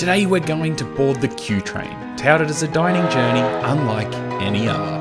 Today we're going to board the Q train, touted as a dining journey unlike any other.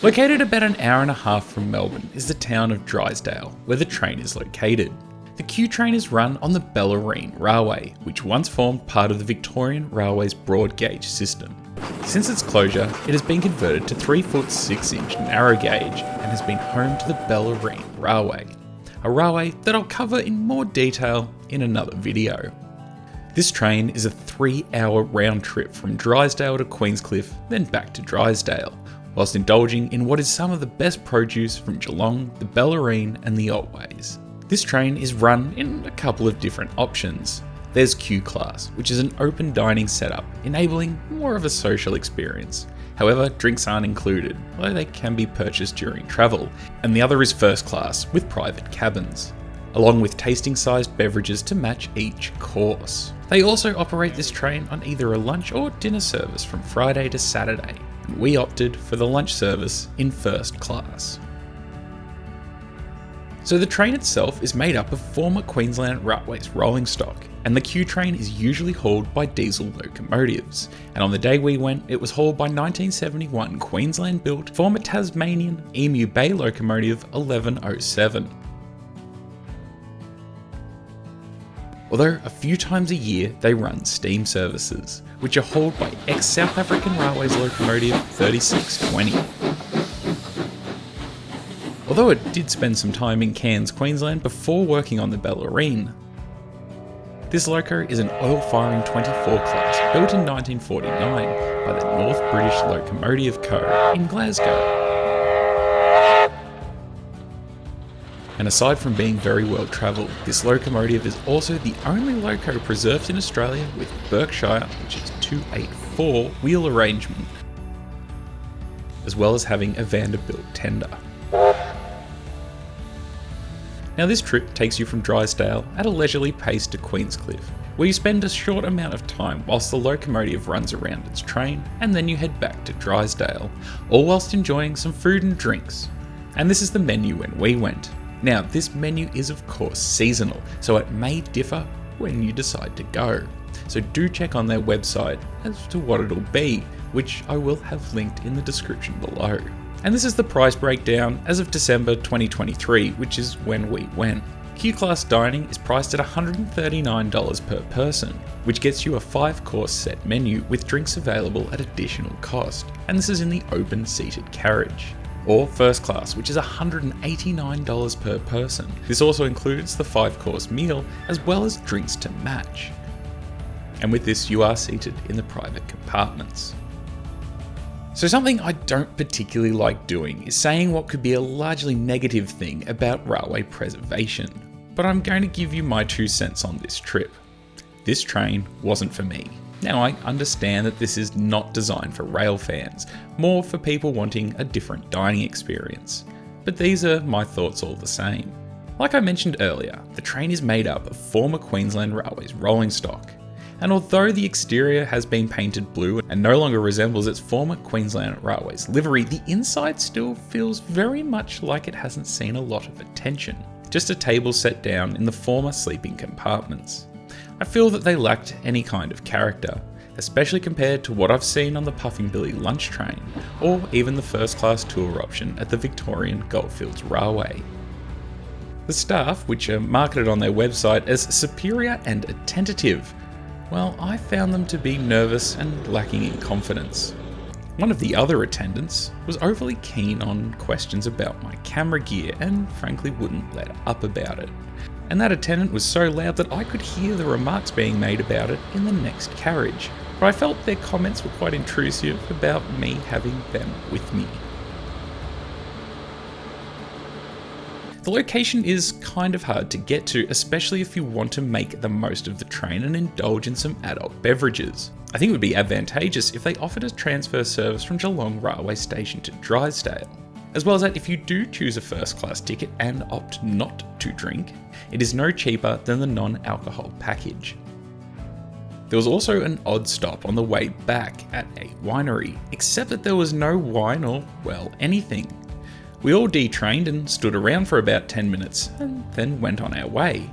Located about an hour and a half from Melbourne is the town of Drysdale, where the train is located. The Q train is run on the Bellarine railway, which once formed part of the Victorian Railway's broad gauge system. Since its closure, it has been converted to 3-foot 6-inch narrow gauge and has been home to the Bellarine Railway, a railway that I'll cover in more detail in another video. This train is a 3-hour round trip from Drysdale to Queenscliff, then back to Drysdale, whilst indulging in what is some of the best produce from Geelong, the Bellarine and the Otways. This train is run in a couple of different options. There's Q class, which is an open dining setup, enabling more of a social experience. However, drinks aren't included, although they can be purchased during travel, and the other is first class, with private cabins, along with tasting-sized beverages to match each course. They also operate this train on either a lunch or dinner service from Friday to Saturday. We opted for the lunch service in first class. So the train itself is made up of former Queensland Railways rolling stock, and the Q train is usually hauled by diesel locomotives, and on the day we went it was hauled by 1971 Queensland built former Tasmanian Emu Bay locomotive 1107. Although a few times a year they run steam services, which are hauled by ex-South African Railways locomotive 3620. Although it did spend some time in Cairns, Queensland before working on the Bellarine, this loco is an oil-firing 24 class built in 1949 by the North British Locomotive Co. in Glasgow. And aside from being very well travelled, this locomotive is also the only loco preserved in Australia with Berkshire, which is 284 wheel arrangement, as well as having a Vanderbilt tender. Now this trip takes you from Drysdale at a leisurely pace to Queenscliff, where you spend a short amount of time whilst the locomotive runs around its train, and then you head back to Drysdale, all whilst enjoying some food and drinks. And this is the menu when we went. Now, this menu is of course seasonal, so it may differ when you decide to go. So do check on their website as to what it'll be, which I will have linked in the description below. And this is the price breakdown as of December 2023, which is when we went. Q-Class dining is priced at $139 per person, which gets you a 5-course set menu with drinks available at additional cost, and this is in the open seated carriage. Or first class, which is $189 per person. This also includes the 5-course meal as well as drinks to match. And with this you are seated in the private compartments. So something I don't particularly like doing is saying what could be a largely negative thing about railway preservation, but I'm going to give you my 2 cents on this trip. This train wasn't for me. Now I understand that this is not designed for rail fans, more for people wanting a different dining experience, but these are my thoughts all the same. Like I mentioned earlier, the train is made up of former Queensland Railways rolling stock, and although the exterior has been painted blue and no longer resembles its former Queensland Railways livery, the inside still feels very much like it hasn't seen a lot of attention. Just a table set down in the former sleeping compartments. I feel that they lacked any kind of character, especially compared to what I've seen on the Puffing Billy lunch train, or even the first class tour option at the Victorian Goldfields Railway. The staff, which are marketed on their website as superior and attentive, well, I found them to be nervous and lacking in confidence. One of the other attendants was overly keen on questions about my camera gear and frankly wouldn't let up about it. And that attendant was so loud that I could hear the remarks being made about it in the next carriage, but I felt their comments were quite intrusive about me having them with me. The The location is kind of hard to get to, especially if you want to make the most of the train and indulge in some adult beverages. I think it would be advantageous if they offered a transfer service from Geelong Railway Station to Drysdale. As well as that, if you do choose a first class ticket and opt not to drink, it is no cheaper than the non-alcohol package. There was also an odd stop on the way back at a winery, except that there was no wine or, well, anything. We all detrained and stood around for about 10 minutes and then went on our way.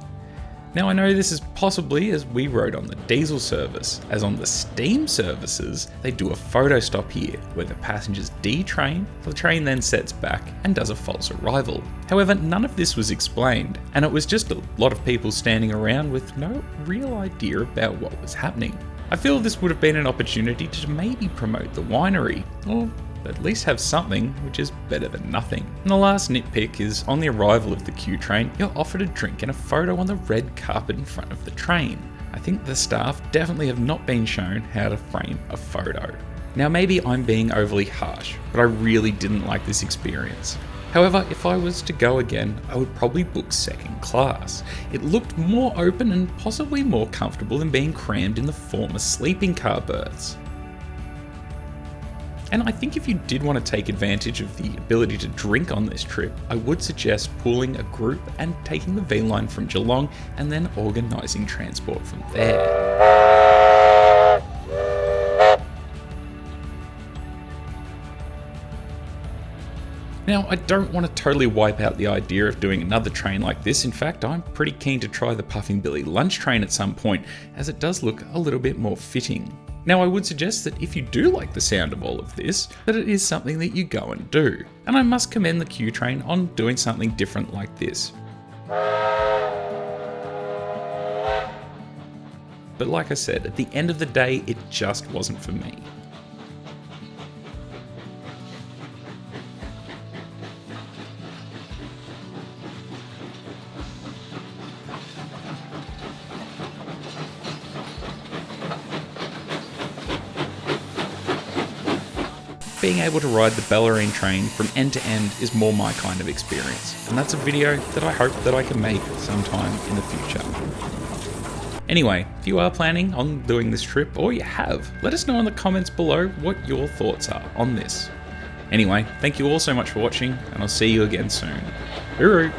Now I know this is possibly as we rode on the diesel service, as on the steam services, they do a photo stop here, where the passengers detrain, the train then sets back and does a false arrival. However, none of this was explained, and it was just a lot of people standing around with no real idea about what was happening. I feel this would have been an opportunity to maybe promote the winery, or at least have something, which is better than nothing. And the last nitpick is on the arrival of the Q train, you're offered a drink and a photo on the red carpet in front of the train. I think the staff definitely have not been shown how to frame a photo. Now maybe I'm being overly harsh, but I really didn't like this experience. However, if I was to go again, I would probably book second class. It looked more open and possibly more comfortable than being crammed in the former sleeping car berths. And I think if you did want to take advantage of the ability to drink on this trip, I would suggest pooling a group and taking the V line from Geelong and then organising transport from there. Now, I don't want to totally wipe out the idea of doing another train like this. In fact, I'm pretty keen to try the Puffing Billy lunch train at some point, as it does look a little bit more fitting. Now, I would suggest that if you do like the sound of all of this, that it is something that you go and do. And I must commend the Q train on doing something different like this. But like I said, at the end of the day, it just wasn't for me. Being able to ride the Bellarine train from end to end is more my kind of experience, and that's a video that I hope that I can make sometime in the future. Anyway, if you are planning on doing this trip, or you have, let us know in the comments below what your thoughts are on this. Anyway, thank you all so much for watching, and I'll see you again soon. Hooroo!